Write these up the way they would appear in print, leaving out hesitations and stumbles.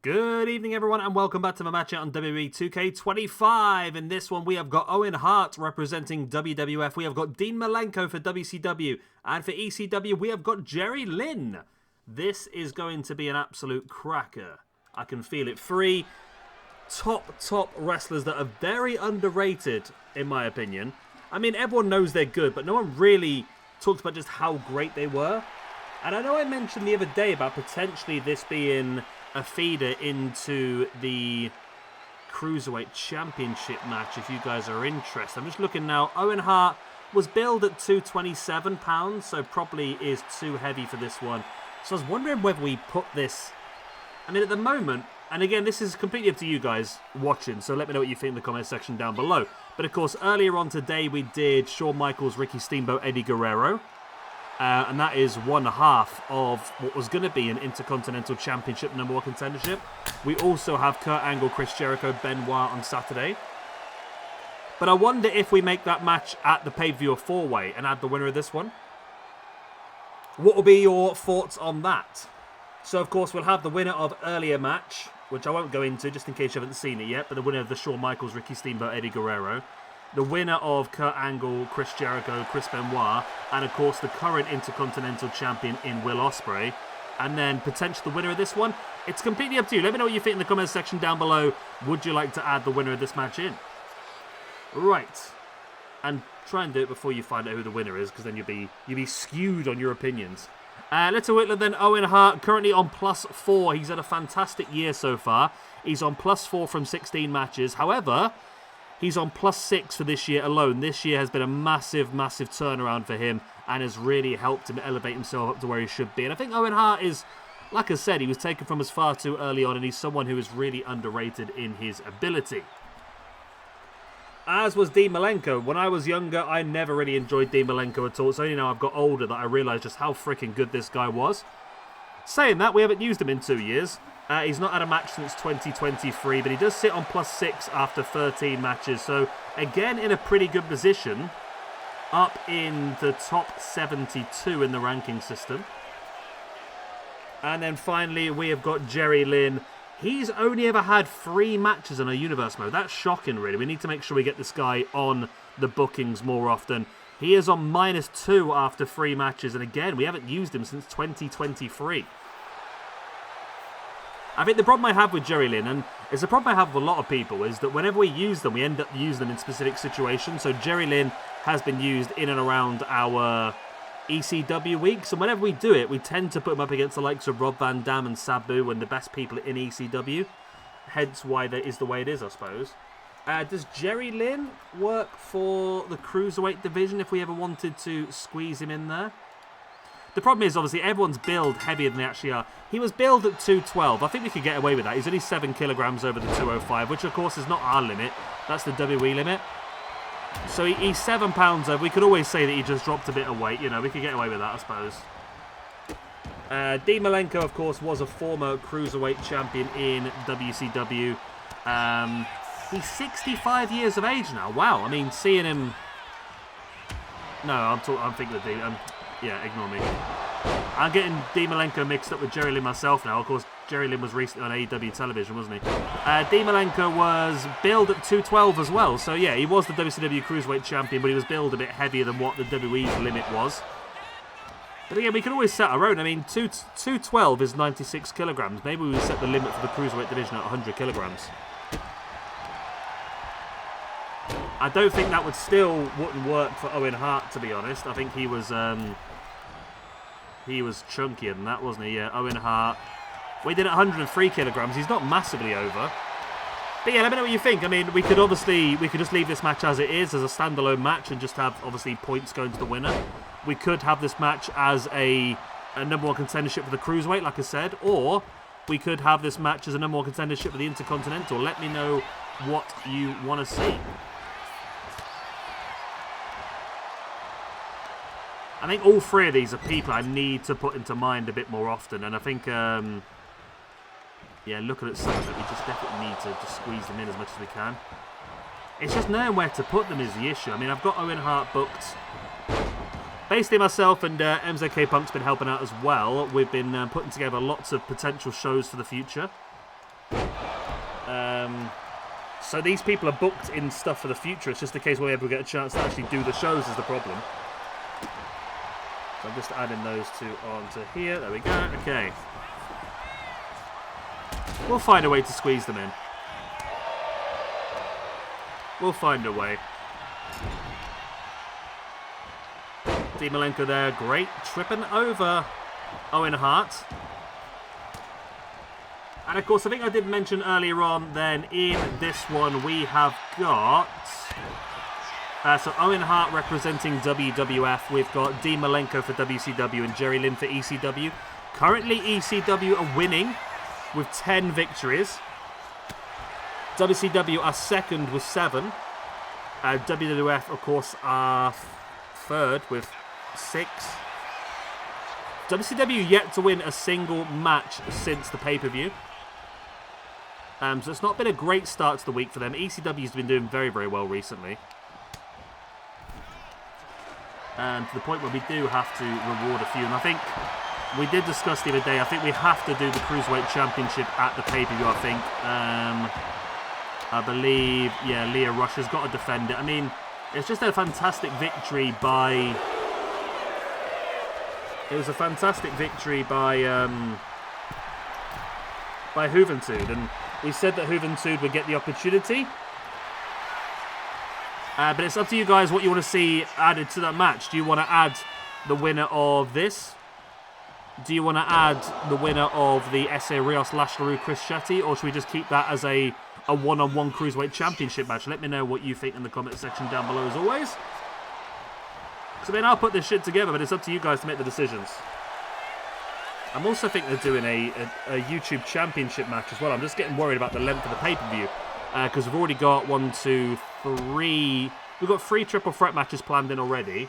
Good evening, everyone, and welcome back to my match out on WWE 2K25. In this one, we have got Owen Hart representing WWF. We have got Dean Malenko for WCW. And for ECW, we have got Jerry Lynn. This is going to be an absolute cracker. I can feel it. Three top wrestlers that are very underrated, in my opinion. I mean, everyone knows they're good, but no one really talks about just how great they were. And I know I mentioned the other day about potentially this being a feeder into the Cruiserweight Championship match, if you guys are interested. I'm just looking now. Owen Hart was billed at 227 pounds, so probably is too heavy for this one. So I was wondering whether we put this... I mean, at the moment, and again, this is completely up to you guys watching, so let me know what you think in the comment section down below. But of course, earlier on today, we did Shawn Michaels, Ricky Steamboat, Eddie Guerrero. And that is one half of what was going to be an Intercontinental Championship #1 contendership. We also have Kurt Angle, Chris Jericho, Benoit on Saturday. But I wonder if we make that match at the pay-per-view a four-way and add the winner of this one. What will be your thoughts on that? So, of course, we'll have the winner of earlier match, which I won't go into just in case you haven't seen it yet, but the winner of the Shawn Michaels, Ricky Steamboat, Eddie Guerrero. The winner of Kurt Angle, Chris Jericho, Chris Benoit, and of course the current Intercontinental Champion in Will Ospreay. And then potentially the winner of this one. It's completely up to you. Let me know what you think in the comments section down below. Would you like to add the winner of this match in? Right. And try and do it before you find out who the winner is, because then you'll be skewed on your opinions. Little Whitler then, Owen Hart, currently on +4. He's had a fantastic year so far. He's on +4 from 16 matches. However, he's on +6 for this year alone. This year has been a massive turnaround for him and has really helped him elevate himself up to where he should be. And I think Owen Hart is, like I said, he was taken from us far too early on, and he's someone who is really underrated in his ability. As was Dean Malenko. When I was younger, I never really enjoyed Dean Malenko at all. It's only now I've got older that I realised just how freaking good this guy was. Saying that, we haven't used him in 2 years. He's not had a match since 2023, but he does sit on +6 after 13 matches. So, again, in a pretty good position. Up in the top 72 in the ranking system. And then finally, we have got Jerry Lynn. He's only ever had 3 matches in a Universe mode. That's shocking, really. We need to make sure we get this guy on the bookings more often. He is on -2 after 3 matches. And again, we haven't used him since 2023. I think the problem I have with Jerry Lynn, and it's a problem I have with a lot of people, is that whenever we use them, we end up using them in specific situations. So Jerry Lynn has been used in and around our ECW weeks, and whenever we do it, we tend to put him up against the likes of Rob Van Dam and Sabu and the best people in ECW. Hence why that is the way it is, I suppose. Does Jerry Lynn work for the Cruiserweight division if we ever wanted to squeeze him in there? The problem is, obviously, everyone's billed heavier than they actually are. He was billed at 212. I think we could get away with that. He's only 7 kilograms over the 205, which, of course, is not our limit. That's the WWE limit. So he's 7 pounds over. We could always say that he just dropped a bit of weight. You know, we could get away with that, I suppose. Dean Malenko, of course, was a former Cruiserweight champion in WCW. He's 65 years of age now. Wow. I mean, seeing him... No, I'm thinking of Dean... Yeah, ignore me. I'm getting Dean Malenko mixed up with Jerry Lynn myself now. Of course, Jerry Lynn was recently on AEW television, wasn't he? Dean Malenko was billed at 212 as well. So, yeah, he was the WCW Cruiserweight Champion, but he was billed a bit heavier than what the WWE's limit was. But again, we can always set our own. I mean, 212 is 96 kilograms. Maybe we set the limit for the Cruiserweight division at 100 kilograms. I don't think that wouldn't work for Owen Hart, to be honest. I think he was chunkier than that, wasn't he? Yeah, Owen Hart. We did at 103 kilograms. He's not massively over. But yeah, let me know what you think. I mean, we could just leave this match as it is, as a standalone match, and just have, obviously, points going to the winner. We could have this match as a #1 contendership for the Cruiserweight, like I said, or we could have this match as a #1 contendership for the Intercontinental. Let me know what you want to see. I think all 3 of these are people I need to put into mind a bit more often, and I think, yeah, looking at some of it, we just definitely need to just squeeze them in as much as we can. It's just knowing where to put them is the issue. I mean, I've got Owen Hart booked. Basically, myself and MZK Punk's been helping out as well. We've been putting together lots of potential shows for the future. So these people are booked in stuff for the future. It's just a case where we ever get a chance to actually do the shows is the problem. So I'm just adding those two onto here. There we go. Okay. We'll find a way to squeeze them in. We'll find a way. Malenko there. Great. Tripping over Owen Hart. And of course, I think I did mention earlier on, then in this one, we have got... so Owen Hart representing WWF. We've got Malenko for WCW and Jerry Lynn for ECW. Currently, ECW are winning with 10 victories. WCW are second with 7. WWF, of course, are third with 6. WCW yet to win a single match since the pay-per-view. So it's not been a great start to the week for them. ECW's been doing very, very well recently. And to the point where we do have to reward a few. And I think we did discuss the other day, I think we have to do the Cruiserweight Championship at the pay-per-view, I think. I believe, yeah, Leah Rush has got to defend it. I mean, it's just a fantastic victory by... It was a fantastic victory by Juventud, and we said that Juventud would get the opportunity. But it's up to you guys what you want to see added to that match. Do you want to add the winner of this? Do you want to add the winner of the S.A. Rios, Lash LaRue, Chris Shetty? Or should we just keep that as a one-on-one Cruiserweight Championship match? Let me know what you think in the comment section down below as always. So then I'll put this shit together, but it's up to you guys to make the decisions. I'm also thinking they're doing a YouTube Championship match as well. I'm just getting worried about the length of the pay-per-view. Because we've already got 1, 2, 3... We've got 3 triple threat matches planned in already.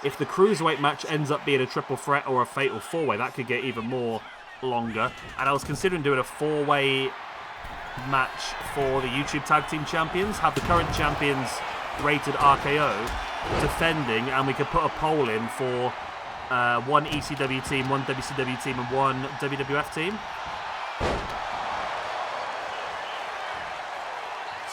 If the Cruiserweight match ends up being a triple threat or a fatal 4-way, that could get even more longer. And I was considering doing a 4-way match for the YouTube Tag Team Champions. Have the current champions rated RKO defending, and we could put a poll in for 1 ECW team, 1 WCW team, and 1 WWF team.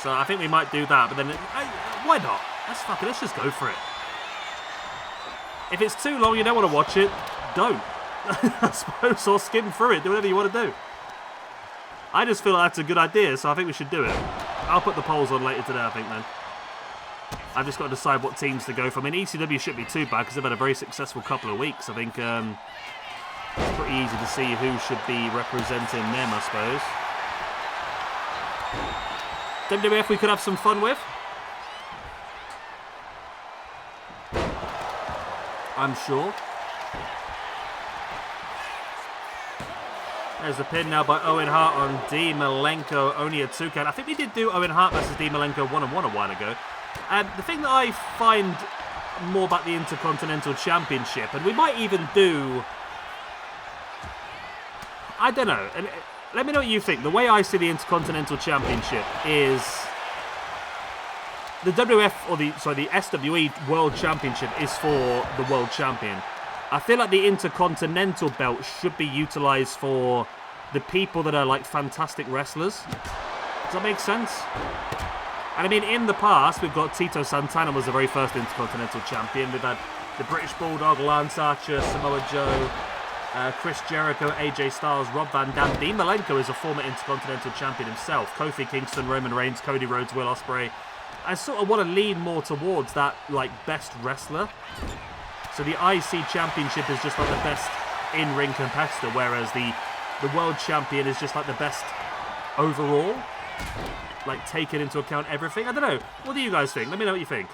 So I think we might do that, but then why not? Let's just go for it. If it's too long, you don't want to watch it, don't. I suppose, or skim through it, do whatever you want to do. I just feel like that's a good idea, so I think we should do it. I'll put the polls on later today, I think, then. I've just got to decide what teams to go for. I mean, ECW shouldn't be too bad because they've had a very successful couple of weeks. I think it's pretty easy to see who should be representing them, I suppose. WWF we could have some fun with. I'm sure. There's the pin now by Owen Hart on Malenko. Only a 2 count. I think we did do Owen Hart versus Malenko 1-on-1 a while ago. And the thing that I find more about the Intercontinental Championship, and we might even do... I don't know. And let me know what you think. The way I see the Intercontinental Championship is... The WWF, or the SWE World Championship is for the World Champion. I feel like the Intercontinental belt should be utilised for the people that are like fantastic wrestlers. Does that make sense? And I mean, in the past, we've got Tito Santana was the very first Intercontinental Champion. We've had the British Bulldog, Lance Archer, Samoa Joe, Chris Jericho, AJ Styles, Rob Van Dam. Malenko is a former Intercontinental Champion himself. Kofi Kingston, Roman Reigns, Cody Rhodes, Will Ospreay. I sort of want to lean more towards that, like, best wrestler. So the IC Championship is just like the best in-ring competitor, whereas the World Champion is just like the best overall. Like, taking into account everything. I don't know. What do you guys think? Let me know what you think.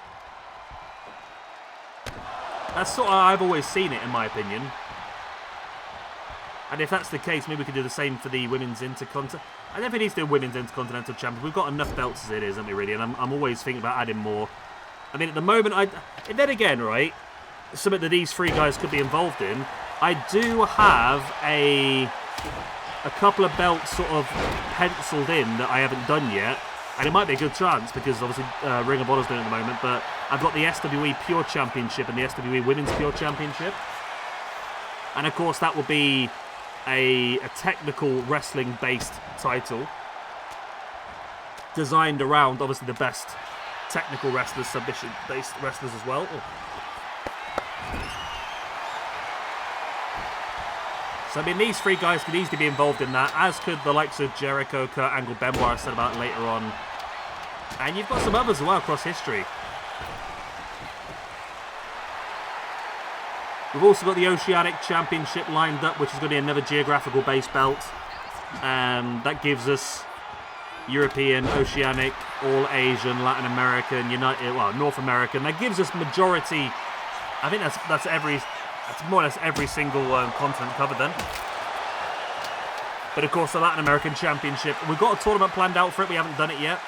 That's sort of how I've always seen it, in my opinion. And if that's the case, maybe we could do the same for the Women's Intercontinental. I don't think we need to do Women's Intercontinental Champion. We've got enough belts as it is, haven't we, really? And I'm always thinking about adding more. I mean, at the moment, and then again, right, something that these 3 guys could be involved in, I do have a couple of belts sort of penciled in that I haven't done yet. And it might be a good chance because obviously Ring of Honor's doing it at the moment. But I've got the SWE Pure Championship and the SWE Women's Pure Championship. And of course that will be a technical wrestling-based title designed around, obviously, the best technical wrestlers, submission-based wrestlers as well. Oh. So, I mean, these three guys could easily be involved in that, as could the likes of Jericho, Kurt Angle, Benoit, I said about later on. And you've got some others as well across history. We've also got the Oceanic Championship lined up, which is going to be another geographical base belt. That gives us European, Oceanic, all Asian, Latin American, North American. That gives us majority. I think that's more or less every single continent covered then. But of course, the Latin American Championship, we've got a tournament planned out for it. We haven't done it yet.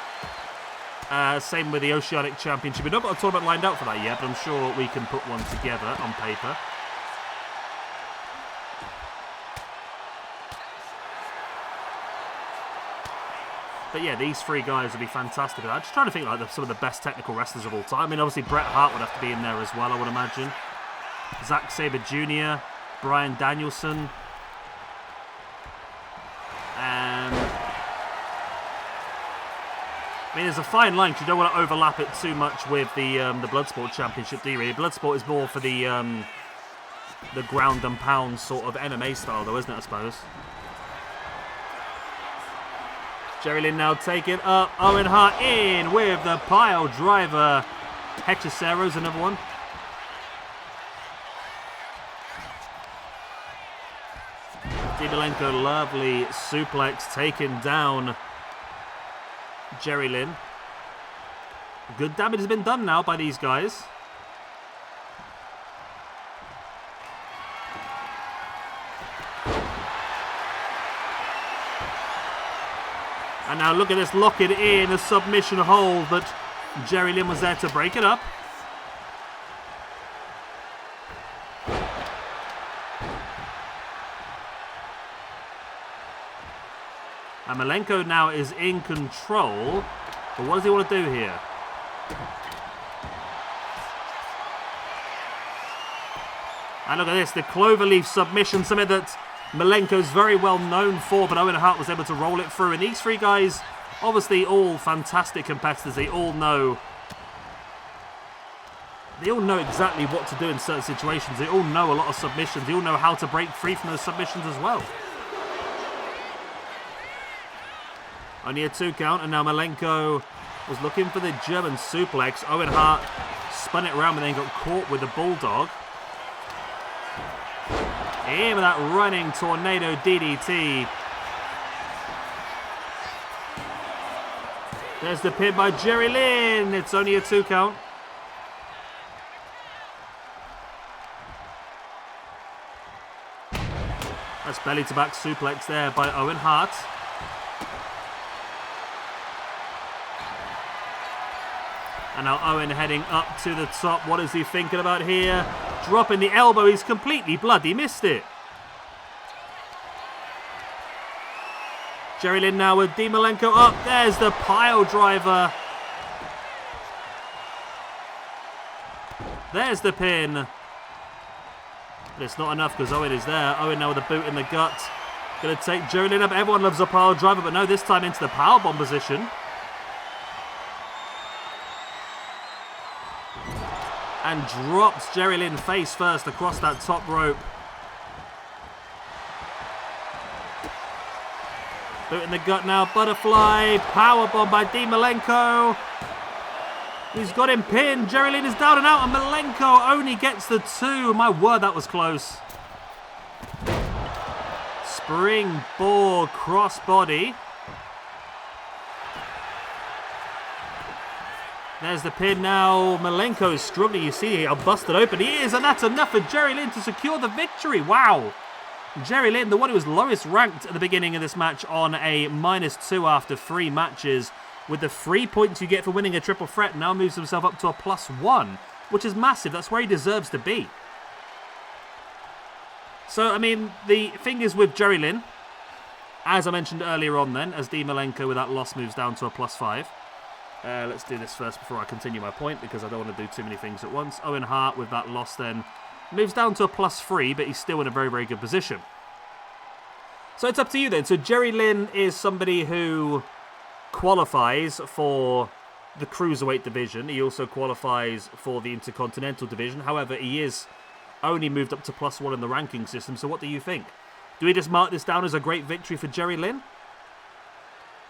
Same with the Oceanic Championship. We've not got a tournament lined out for that yet, but I'm sure we can put one together on paper. But yeah, these three guys would be fantastic. I'm just trying to think like some of the best technical wrestlers of all time. I mean, obviously Bret Hart would have to be in there as well, I would imagine. Zack Sabre Jr., Bryan Danielson. I mean, there's a fine line because you don't want to overlap it too much with the Bloodsport Championship, do you really? Bloodsport is more for the ground and pound sort of MMA style, though, isn't it, I suppose? Jerry Lynn now taking up. Owen Hart in with the pile driver. Hechicero's another one. Malenko, lovely suplex, taking down Jerry Lynn. Good damage has been done now by these guys. And now look at this, lock it in, a submission hold, but Jerry Lynn was there to break it up. And Malenko now is in control, but what does he want to do here? And look at this, the cloverleaf submission, something that Malenko's very well known for, but Owen Hart was able to roll it through. And these three guys, obviously all fantastic competitors, they all know exactly what to do in certain situations. They all know a lot of submissions. They all know how to break free from those submissions as well. Only a 2 count, and now Malenko was looking for the German suplex. Owen Hart spun it around and then got caught with the Bulldog. In with that running tornado DDT. There's the pin by Jerry Lynn. It's only a 2 count. That's belly to back suplex there by Owen Hart. And now Owen heading up to the top. What is he thinking about here? Dropping the elbow. He's completely bloody missed it. Jerry Lynn now with Malenko up. There's the pile driver. There's the pin. But it's not enough because Owen is there. Owen now with a boot in the gut. Going to take Jerry Lynn up. Everyone loves a pile driver, but no, this time into the powerbomb position. And drops Jerry Lynn face first across that top rope. Boot in the gut now, butterfly, powerbomb by Malenko. He's got him pinned. Jerry Lynn is down and out, and Malenko only gets the 2. My word, that was close. Springboard crossbody. There's the pin now. Malenko is struggling. You see how busted open he is, and that's enough for Jerry Lynn to secure the victory. Wow. Jerry Lynn, the one who was lowest ranked at the beginning of this match on a -2 after 3 matches, with the 3 points you get for winning a triple threat, now moves himself up to a +1, which is massive. That's where he deserves to be. So, I mean, the thing is with Jerry Lynn, as I mentioned earlier on then, as Malenko with that loss moves down to a +5. Let's do this first before I continue my point, because I don't want to do too many things at once. Owen Hart with that loss then moves down to a +3, but he's still in a very, very good position. So it's up to you then. So Jerry Lynn is somebody who qualifies for the Cruiserweight division. He also qualifies for the Intercontinental division. However, he is only moved up to +1 in the ranking system. So what do you think? Do we just mark this down as a great victory for Jerry Lynn?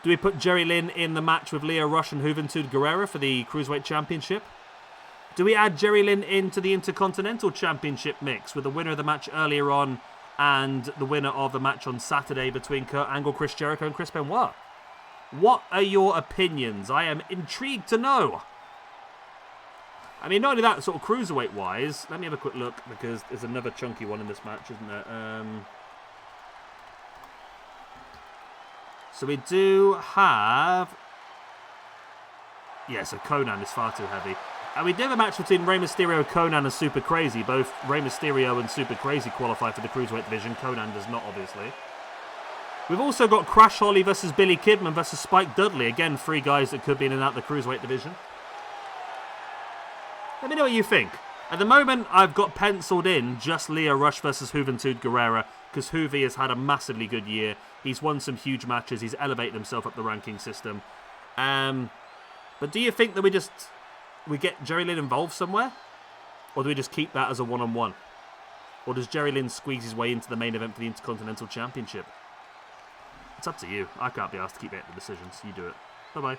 Do we put Jerry Lynn in the match with Lio Rush and Juventud Guerrera for the Cruiserweight Championship? Do we add Jerry Lynn into the Intercontinental Championship mix with the winner of the match earlier on and the winner of the match on Saturday between Kurt Angle, Chris Jericho and Chris Benoit? What are your opinions? I am intrigued to know. I mean, not only that, sort of Cruiserweight-wise, let me have a quick look because there's another chunky one in this match, isn't there? So we do have... Yeah, so Conan is far too heavy. And we do have a match between Rey Mysterio, Conan and Super Crazy. Both Rey Mysterio and Super Crazy qualify for the Cruiserweight division. Conan does not, obviously. We've also got Crash Holly versus Billy Kidman versus Spike Dudley. Again, 3 guys that could be in and out the Cruiserweight division. Let me know what you think. At the moment, I've got penciled in just Lio Rush versus Juventud Guerrera because Juvi has had a massively good year. He's won some huge matches. He's elevated himself up the ranking system. But do you think that we get Jerry Lynn involved somewhere? Or do we just keep that as a one-on-one? Or does Jerry Lynn squeeze his way into the main event for the Intercontinental Championship? It's up to you. I can't be asked to keep making the decisions. You do it. Bye-bye.